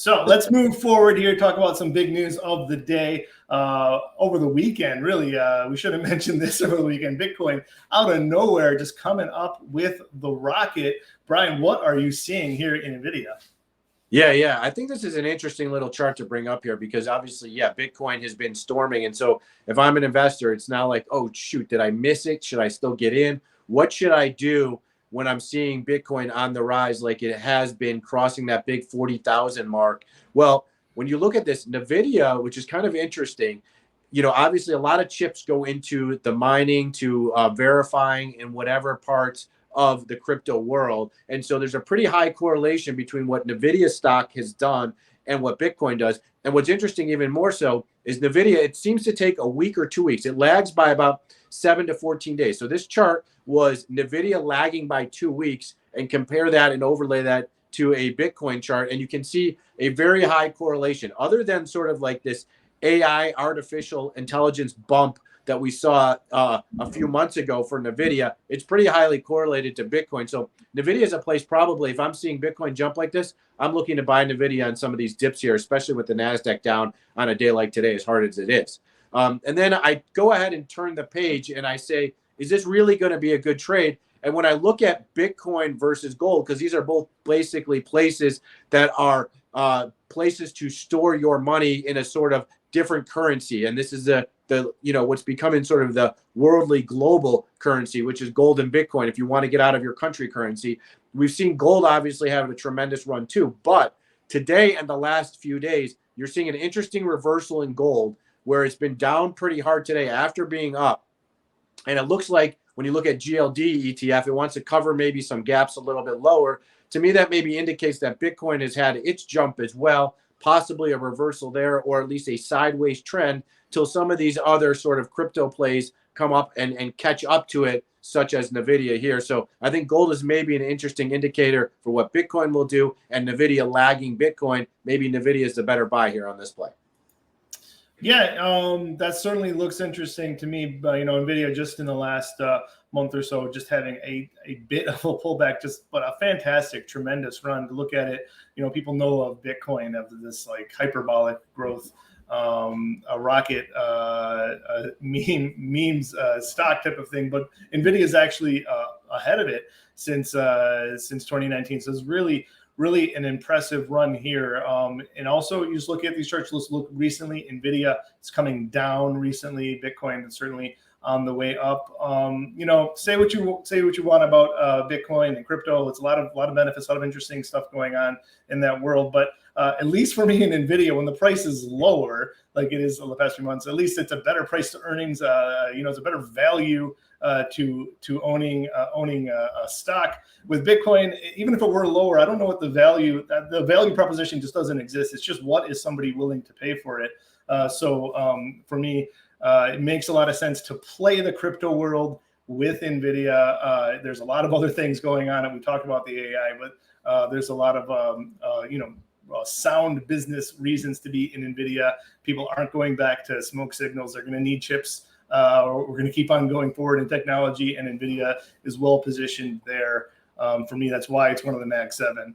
So let's move forward here, talk about some big news of the day over the weekend. Really, we should have mentioned this over the weekend. Bitcoin out of nowhere just coming up with the rocket. Brian, what are you seeing here in NVIDIA? Yeah. I think this is an interesting little chart to bring up here because obviously, Bitcoin has been storming. And so if I'm an investor, it's now like, oh, shoot, did I miss it? Should I still get in? What should I do when I'm seeing Bitcoin on the rise like it has been crossing that big 40,000 mark? Well, when you look at this, NVIDIA, which is kind of interesting, obviously a lot of chips go into the mining to verifying in whatever parts of the crypto world. And so there's a pretty high correlation between what NVIDIA stock has done and what Bitcoin does. And what's interesting even more so is NVIDIA, it seems to take a week or 2 weeks. It lags by about 7 to 14 days. So this chart was NVIDIA lagging by 2 weeks, and compare that and overlay that to a Bitcoin chart. And you can see a very high correlation other than sort of like this AI artificial intelligence bump that we saw a few months ago for NVIDIA. It's pretty highly correlated to Bitcoin. So NVIDIA is a place probably, if I'm seeing Bitcoin jump like this, I'm looking to buy NVIDIA on some of these dips here, especially with the NASDAQ down on a day like today, as hard as it is. And then I go ahead and turn the page and I say, is this really going to be a good trade? And when I look at Bitcoin versus gold, because these are both basically places that are places to store your money in a sort of different currency. And this is the what's becoming sort of the worldly global currency, which is gold and Bitcoin. If you want to get out of your country currency, we've seen gold obviously having a tremendous run too. But today and the last few days, you're seeing an interesting reversal in gold where it's been down pretty hard today after being up. And it looks like when you look at GLD ETF, it wants to cover maybe some gaps a little bit lower. To me, that maybe indicates that Bitcoin has had its jump as well, possibly a reversal there, or at least a sideways trend till some of these other sort of crypto plays come up and catch up to it, such as NVIDIA here. So I think gold is maybe an interesting indicator for what Bitcoin will do, and NVIDIA lagging Bitcoin. Maybe NVIDIA is the better buy here on this play. Yeah, that certainly looks interesting to me. But NVIDIA just in the last month or so, just having a bit of a pullback, but a fantastic, tremendous run. To look at it, people know of Bitcoin of this like hyperbolic growth, a rocket, memes stock type of thing. But NVIDIA is actually ahead of it since 2019. So it's really an impressive run here. And also, you just look at these charts. Let's look recently. NVIDIA is coming down recently. Bitcoin is certainly on the way up. Say what you want about Bitcoin and crypto. It's a lot of benefits, a lot of interesting stuff going on in that world. But at least for me in NVIDIA, when the price is lower, like it is over the past few months, at least it's a better price to earnings. It's a better value to owning a stock. With Bitcoin, even if it were lower, I don't know what the value proposition just doesn't exist. It's just what is somebody willing to pay for it. So for me, it makes a lot of sense to play the crypto world with NVIDIA. There's a lot of other things going on, and we talked about the AI, but there's a lot of sound business reasons to be in NVIDIA. People aren't going back to smoke signals. They're going to need chips. We're going to keep on going forward in technology, and NVIDIA is well positioned there. For me, that's why it's one of the Mag 7.